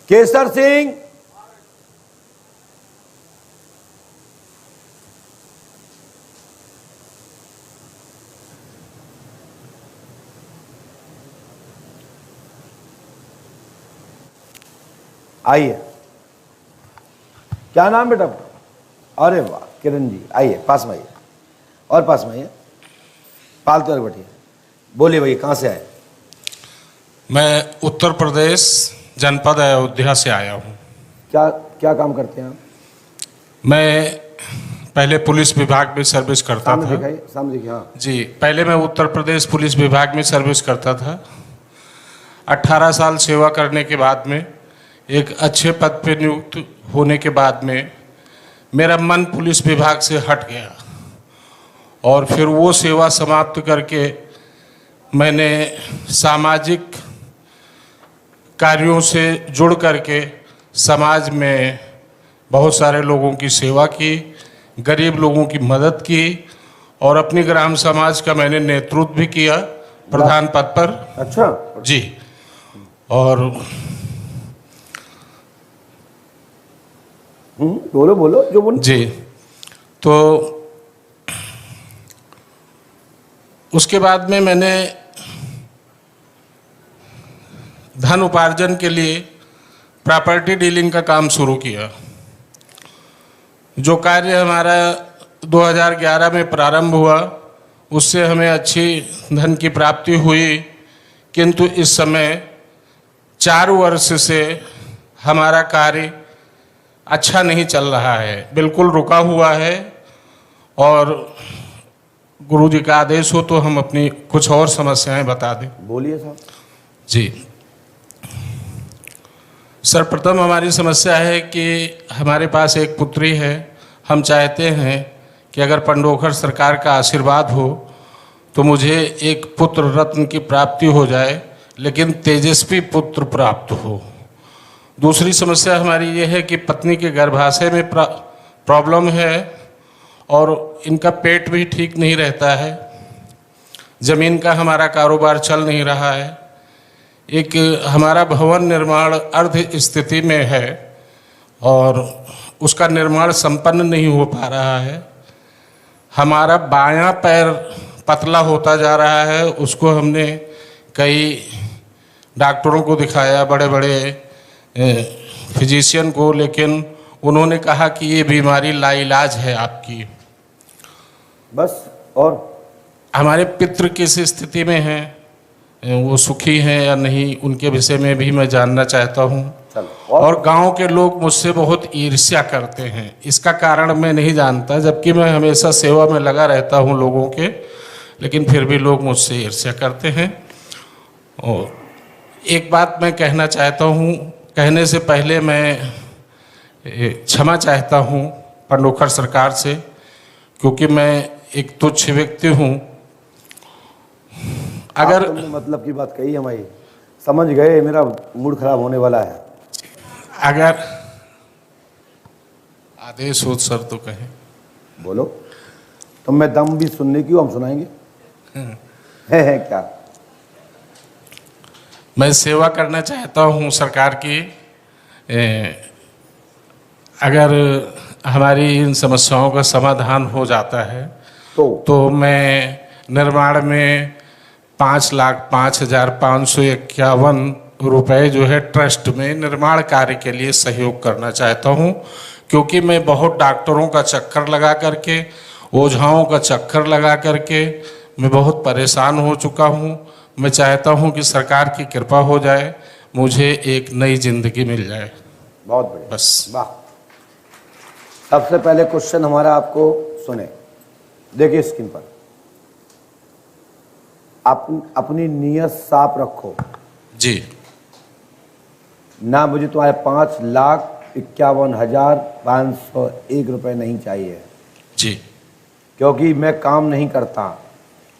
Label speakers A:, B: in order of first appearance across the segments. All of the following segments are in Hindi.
A: केसर सिंह, आइए। क्या नाम बेटा? अरे वाह, किरण जी, आइए पास में आइए, और पास में आइए, पालतू और बैठिए। बोलिए भैया, कहाँ से आए?
B: मैं उत्तर प्रदेश जनपद अयोध्या से आया हूँ।
A: क्या क्या काम करते हैं आप?
B: मैं पहले पुलिस विभाग में सर्विस करता
A: सामने
B: था।
A: दिखाइए, सामने दिखाइए। हाँ
B: जी, पहले मैं उत्तर प्रदेश पुलिस विभाग में सर्विस करता था। 18 साल सेवा करने के बाद में एक अच्छे पद पे नियुक्त होने के बाद में मेरा मन पुलिस विभाग से हट गया और फिर वो सेवा समाप्त करके मैंने सामाजिक कार्यों से जुड़ करके समाज में बहुत सारे लोगों की सेवा की, गरीब लोगों की मदद की और अपनी ग्राम समाज का मैंने नेतृत्व भी किया प्रधान पद पर।
A: अच्छा
B: जी, और
A: बोलो बोलो जो बोलो।
B: जी, तो उसके बाद में मैंने धन उपार्जन के लिए प्रॉपर्टी डीलिंग का काम शुरू किया। जो कार्य हमारा 2011 में प्रारंभ हुआ उससे हमें अच्छी धन की प्राप्ति हुई, किंतु इस समय 4 वर्ष से हमारा कार्य अच्छा नहीं चल रहा है, बिल्कुल रुका हुआ है। और गुरु जी का आदेश हो तो हम अपनी कुछ और समस्याएं बता दें।
A: बोलिए साहब।
B: जी, सर्वप्रथम हमारी समस्या है कि हमारे पास एक पुत्री है। हम चाहते हैं कि अगर पंडोखर सरकार का आशीर्वाद हो तो मुझे एक पुत्र रत्न की प्राप्ति हो जाए, लेकिन तेजस्वी पुत्र प्राप्त हो। दूसरी समस्या हमारी ये है कि पत्नी के गर्भाशय में प्रॉब्लम है और इनका पेट भी ठीक नहीं रहता है। ज़मीन का हमारा कारोबार चल नहीं रहा है। एक हमारा भवन निर्माण अर्ध स्थिति में है और उसका निर्माण संपन्न नहीं हो पा रहा है। हमारा बायां पैर पतला होता जा रहा है। उसको हमने कई डॉक्टरों को दिखाया, बड़े बड़े फिजिशियन को, लेकिन उन्होंने कहा कि ये बीमारी लाइलाज है आपकी। बस। और हमारे पितृ किस स्थिति में हैं, वो सुखी हैं या नहीं, उनके विषय में भी मैं जानना चाहता हूँ। और गांव के लोग मुझसे बहुत ईर्ष्या करते हैं। इसका कारण मैं नहीं जानता, जबकि मैं हमेशा सेवा में लगा रहता हूँ लोगों के, लेकिन फिर भी लोग मुझसे ईर्ष्या करते हैं। और एक बात मैं कहना चाहता हूँ, कहने से पहले मैं क्षमा चाहता हूँ पंडोखर सरकार से, क्योंकि मैं एक तुच्छ व्यक्ति हूँ। अगर
A: मतलब की बात कही, हमारी समझ गए, मेरा मूड खराब होने वाला है।
B: अगर आदेश हो सर तो कहें।
A: बोलो। तो मैं दम भी सुनने की, हम सुनाएंगे। है क्या?
B: मैं सेवा करना चाहता हूँ सरकार की। अगर हमारी इन समस्याओं का समाधान हो जाता है तो मैं निर्माण में 5,05,551 रुपए जो है ट्रस्ट में निर्माण कार्य के लिए सहयोग करना चाहता हूँ, क्योंकि मैं बहुत डॉक्टरों का चक्कर लगा करके, ओझाओं का चक्कर लगा करके मैं बहुत परेशान हो चुका हूँ। मैं चाहता हूँ कि सरकार की कृपा हो जाए, मुझे एक नई जिंदगी मिल जाए।
A: बहुत बढ़िया,
B: बस।
A: वाह। सबसे पहले क्वेश्चन हमारा, आपको सुने, देखिए स्क्रीन पर। अपनी नीयत साफ रखो
B: जी।
A: ना, मुझे तुम्हारे 5,51,501 रुपए नहीं चाहिए
B: जी।
A: क्योंकि मैं काम नहीं करता।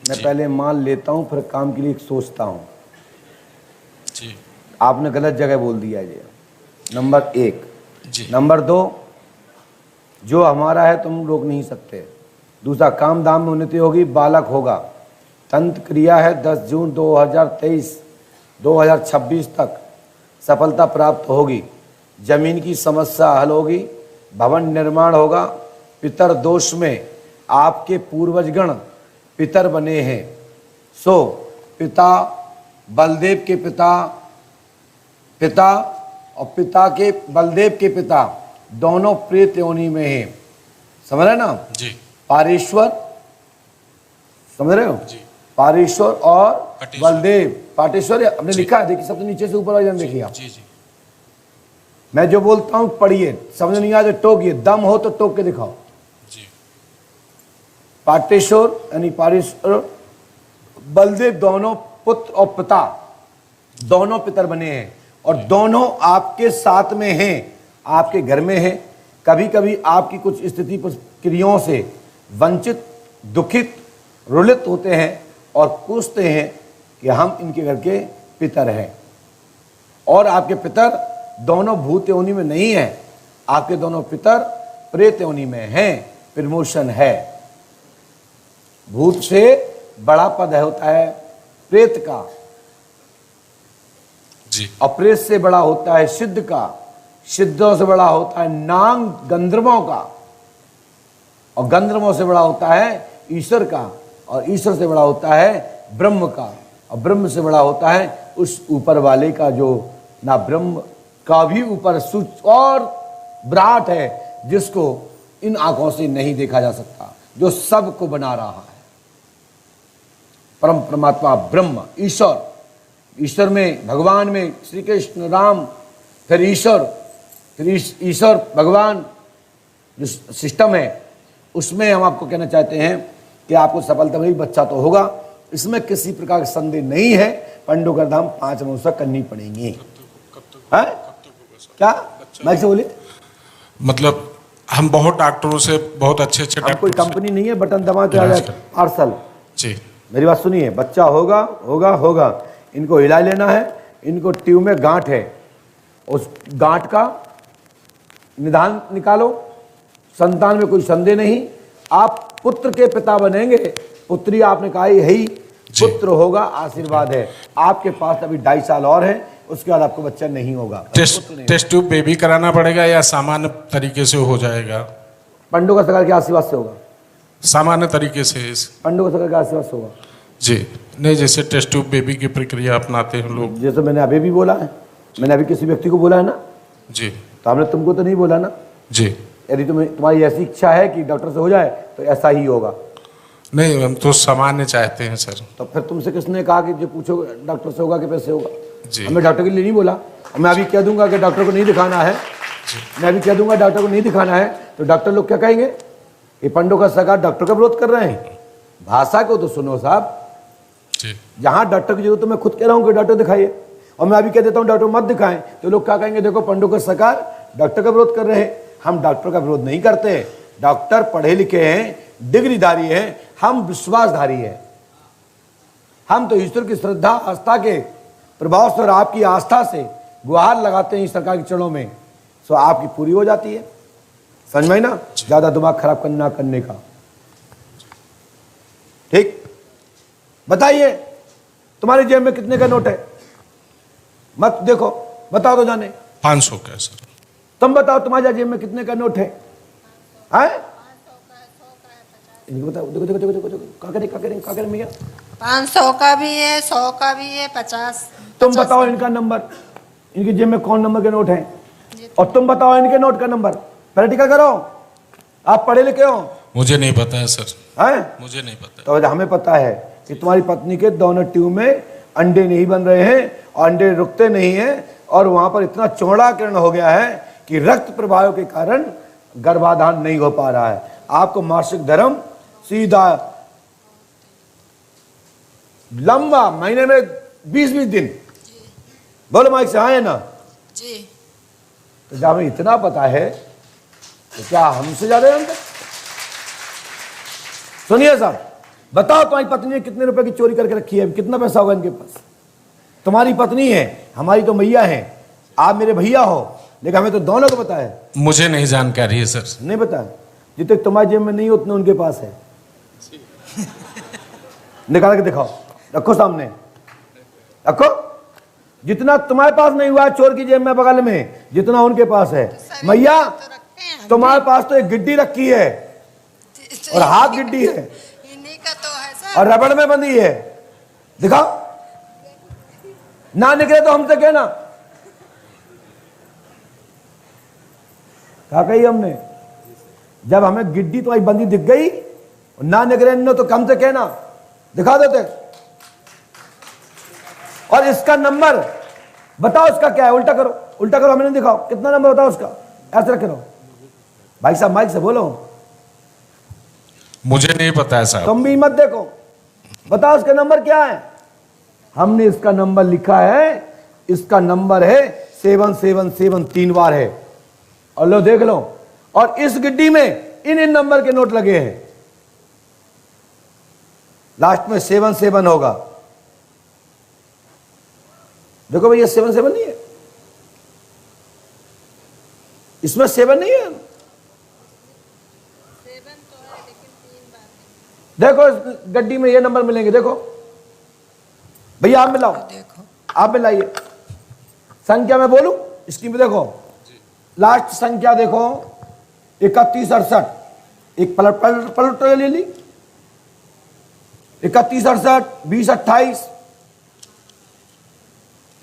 A: मैं पहले माल लेता हूं, फिर काम के लिए सोचता हूं।
B: जी।
A: आपने गलत जगह बोल दिया ये, नंबर 1।
B: जी।
A: नंबर 2, जो हमारा है तुम रोक नहीं सकते। दूसरा, काम दाम में उन्नति होगी, बालक होगा। तंत्र क्रिया है 10 जून 2023 2026 तक सफलता प्राप्त होगी। जमीन की समस्या हल होगी, भवन निर्माण होगा। पितर दोष में आपके पूर्वजगण पितर बने हैं। सो पिता, बलदेव के पिता और पिता के बलदेव के पिता दोनों प्रेत योनि में हैं। समझ रहे ना
B: जी।
A: पारेश्वर, समझ रहे हो
B: जी।
A: पारेश्वर और
B: पाटेश्वर।
A: बलदेव। पाटेश्वर हमने लिखा है, देखिए सबसे नीचे से ऊपर वाले देखिए आप।
B: जी जी।
A: मैं जो बोलता हूं पढ़िए, समझ नहीं आया तो टोकिए, दम हो तो टोक के दिखाओ।
B: जी।
A: पाटेश्वर यानी पारेश्वर, बलदेव दोनों पुत्र और पिता दोनों पितर बने हैं और दोनों आपके साथ में हैं, आपके घर में हैं। कभी कभी आपकी कुछ स्थिति क्रियाओं से वंचित, दुखित, रुलित होते हैं और पूछते हैं कि हम इनके घर के पितर हैं। और आपके पितर दोनों भूत योनि में नहीं है, आपके दोनों पितर प्रेत योनि में हैं। प्रमोशन है। भूत से बड़ा पद होता है प्रेत का,
B: जी।
A: और प्रेत से बड़ा होता है सिद्ध का, सिद्धों से बड़ा होता है नाग गंधर्वों का, और गंधर्वों से बड़ा होता है ईश्वर का, और ईश्वर से बड़ा होता है ब्रह्म का, और ब्रह्म से बड़ा होता है उस ऊपर वाले का, जो ना ब्रह्म का भी ऊपर सूच और विराट है, जिसको इन आंखों से नहीं देखा जा सकता, जो सबको बना रहा है। परम परमात्मा ब्रह्म, ईश्वर, ईश्वर में, भगवान में श्री कृष्ण राम, फिर ईश्वर, फिर ईश्वर भगवान, जो सिस्टम है उसमें हम आपको कहना चाहते हैं कि आपको सफलता मिलेगी, बच्चा तो होगा, इसमें किसी प्रकार का संदेह नहीं है। पंडोकर धाम 5 महोत्सव करनी पड़ेंगी। है क्या? माइक से बोलिए।
B: मतलब हम बहुत डॉक्टरों से, बहुत अच्छे अच्छे
A: हम कोई
B: डॉक्टर से-
A: कंपनी नहीं है बटन दबा के आ जाए पार्सल।
B: जी।
A: मेरी बात सुनिए, बच्चा होगा होगा होगा, इनको हिला लेना है। इनको ट्यूब में गांठ है, उस गांठ का निदान निकालो। संतान में कोई संदेह नहीं, आप पुत्र के पिता बनेंगे। पुत्री आपने कहा यही पुत्र होगा, आशीर्वाद है। आपके पास अभी 2.5 साल और है, उसके बाद आपको बच्चा नहीं होगा।
B: टेस्ट ट्यूब बेबी कराना पड़ेगा या सामान्य तरीके से हो जाएगा?
A: पंडों का सरकार के आशीर्वाद से होगा।
B: सामान्य तरीके से।
A: पंडों का सरकार के आशीर्वाद से होगा।
B: जी। नहीं, जैसे टेस्ट ट्यूब बेबी की प्रक्रिया अपनाते हैं लोग।
A: जैसे मैंने अभी भी बोला है, मैंने अभी किसी व्यक्ति को बोला है ना,
B: जी
A: तो हमने तुमको तो नहीं बोला ना।
B: जी।
A: यदि तुम्हारी ऐसी इच्छा है कि डॉक्टर से हो जाए तो ऐसा ही होगा।
B: नहीं, हम तो सामान्य चाहते हैं सर।
A: तो फिर तुमसे किसने कहा कि जो पूछो डॉक्टर से होगा कि पैसे होगा?
B: जी।
A: हमें डॉक्टर के लिए नहीं बोला। और मैं अभी कह दूंगा कि डॉक्टर को नहीं दिखाना है, मैं अभी कह दूंगा डॉक्टर को नहीं दिखाना है, तो डॉक्टर लोग क्या कहेंगे? ये पंडों का सरकार डॉक्टर का विरोध कर रहे हैं। भाषा को तो सुनो साहब।
B: जी।
A: जहां डॉक्टर की जरूरत है मैं खुद कह रहा हूं कि डॉक्टर दिखाइए, और मैं अभी कह देता हूं डॉक्टर मत दिखाएं, तो लोग क्या कहेंगे? देखो पंडों का सरकार डॉक्टर का विरोध कर रहे हैं। हम डॉक्टर का विरोध नहीं करते। डॉक्टर पढ़े लिखे हैं, डिग्रीधारी हैं, हम विश्वासधारी हैं। हम तो ईश्वर की श्रद्धा आस्था के प्रभाव से और आपकी आस्था से गुहार लगाते हैं सरकार के चरणों में, सो आपकी पूरी हो जाती है। समझ में ना? ज्यादा दिमाग खराब करना करने का। ठीक, बताइए तुम्हारी जेब में कितने का नोट है? मत देखो, बताओ तो जाने।
B: 500 का सर।
A: तुम बताओ तुम्हारी जेब में कितने का नोट है? इनको बताओ। देखो देखो देखो देखो देखो, क्या करें भैया?
C: 500 का भी है, 100 का भी है, 50।
A: तुम बताओ इनका नंबर, इनकी जेब में कौन नंबर के नोट है? और तुम बताओ इनके नोट का नंबर। प्रैक्टिकल करो, आप पढ़े लिखे हो?
B: मुझे नहीं पता है सर।
A: हैं?
B: मुझे नहीं पता।
A: तो हमें पता है कि तुम्हारी पत्नी के दोनों ट्यूब में अंडे नहीं बन रहे हैं और अंडे रुकते नहीं हैं, और वहां पर इतना चौड़ा किरण हो गया है कि रक्त प्रवाह के कारण गर्भाधान नहीं हो पा रहा है। आपको मासिक धर्म सीधा लंबा, महीने में 20-20 दिन। बोलो माइक से, हाँ है ना?
C: जी।
A: तो जब हमें इतना पता है तो क्या हमसे ज्यादा जानते? सुनिए साहब, बताओ तुम्हारी पत्नी ने कितने रुपए की चोरी करके रखी है? कितना पैसा होगा इनके पास? तुम्हारी पत्नी है, हमारी तो मैया है, आप मेरे भैया हो, लेकिन हमें तो दोनों को पता है।
B: मुझे नहीं जानकारी है सर।
A: नहीं पता? जितने तुम्हारी जेब में नहीं उतने उनके पास है। निकाल के दिखाओ, रखो सामने, रखो, जितना तुम्हारे पास नहीं हुआ है चोर की जेब में बगल में, जितना उनके पास है। मैया
C: तो रखते हैं
A: तुम्हारे पास तो एक गिड्डी रखी है और हाथ गिड्डी है
C: इन्हीं का तो है सर।
A: और रबड़ में बंधी है। दिखाओ, ना निकले तो हमसे कहना। कहा कही हमने, जब हमें गिड्डी तुम्हारी बंदी दिख गई ना निकले तो कम से कहना, दिखा देते। और इसका नंबर बताओ, इसका क्या है? उल्टा करो, उल्टा करो, हमें नहीं दिखाओ। कितना नंबर बताओ उसका? ऐसे रखे रहो। भाई साहब माइक से बोलो।
B: मुझे नहीं पता है साहब।
A: तुम भी मत देखो, बताओ इसका नंबर क्या है? हमने इसका नंबर लिखा है, इसका नंबर है 777, 3 बार है। और लो देख लो, और इस गिड्डी में इन नंबर के नोट लगे हैं। लास्ट में 77 होगा। देखो भैया 77 नहीं है, इसमें 7 नहीं है। देखो इस गड्डी में ये नंबर मिलेंगे। देखो भैया आप मिलाओ,
C: देखो
A: आप मिलाइए। संख्या मैं बोलूं इसकी भी, देखो लास्ट संख्या देखो 31 68। एक पलट ले ली। 31 68, 20 28,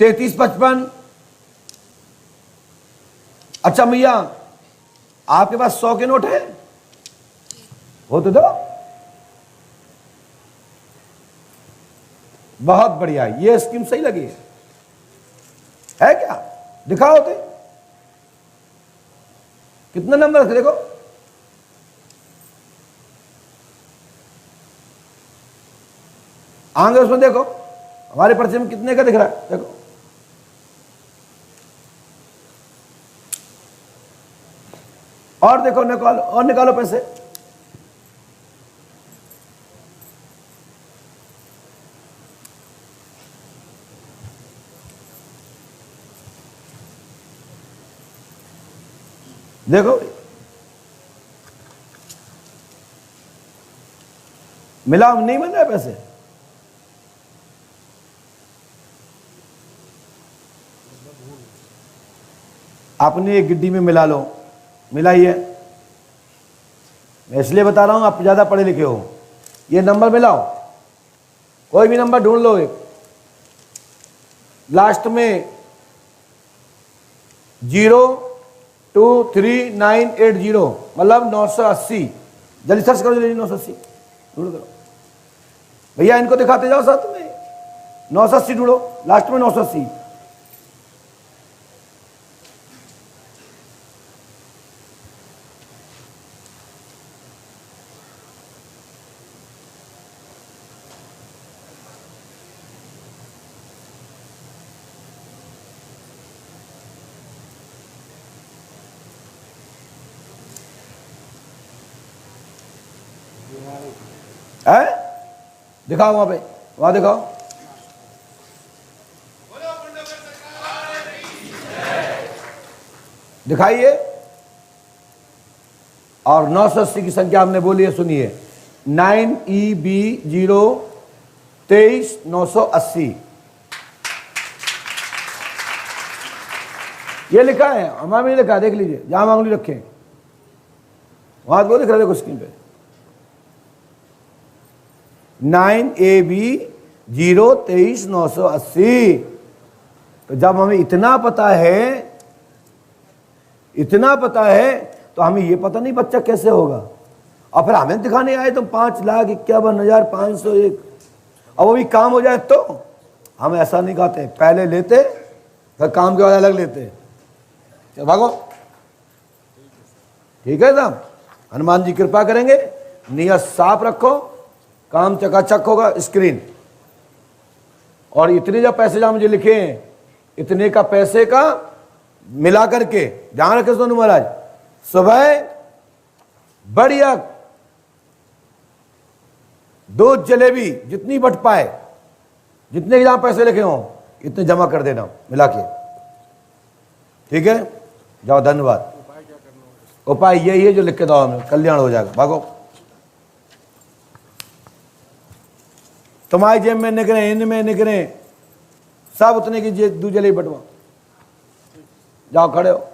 A: 33 55। अच्छा भैया आपके पास 100 के नोट है? हो तो दो। बहुत बढ़िया, ये स्कीम सही लगी है क्या? दिखाओ तो कितना नंबर है, देखो आगे उसमें देखो हमारे पर्चे में कितने का दिख रहा है। देखो और देखो, निकालो और निकालो पैसे। देखो मिला नहीं बन रहा है पैसे। आपने एक गिड्डी में मिला लो, मिलाइए। मैं इसलिए बता रहा हूं आप ज्यादा पढ़े लिखे हो। ये नंबर मिलाओ, कोई भी नंबर ढूंढ लो। एक लास्ट में 02390, मतलब 980। जल्दी सर्च करो, जल्दी 980 ढूंढ करो भैया। इनको दिखाते जाओ साथ में। 980 ढूंढो, लास्ट में 980। है दिखाओ वहां पे, वहां दिखाओ। दिखाइए। और 980 की संख्या हमने बोली है, सुनिए। 9EB023 ये लिखा है, हमारे में लिखा है, देख लीजिए जहां मांगली रखें वहां वो दिख रहा है, देखो स्क्रीन पे। 9AB023 तो जब हमें इतना पता है तो हमें ये पता नहीं बच्चा कैसे होगा। और फिर हमें दिखाने आए तो 5,51,501, अब वो भी काम हो जाए तो हम ऐसा नहीं कहते, पहले लेते फिर काम के बाद अलग लेते। चलो भागो, ठीक है साहब। हनुमान जी कृपा करेंगे, नियत साफ रखो, काम चकाचक होगा। स्क्रीन और इतने जब पैसे जहां मुझे लिखे हैं, इतने का पैसे का मिला करके ध्यान रखे सोनू महाराज। सुबह बढ़िया 2 जलेबी जितनी बट पाए, जितने के जहां पैसे लिखे हों इतने जमा कर देना मिला के, ठीक है। जाओ, धन्यवाद। उपाय यही है जो लिख के दो, हमें कल्याण हो जाएगा। भागो, तुम्हारी जेब में निकले, इनमें निकले, सब उतने की दूजे लिए बटवा। जाओ खड़े हो।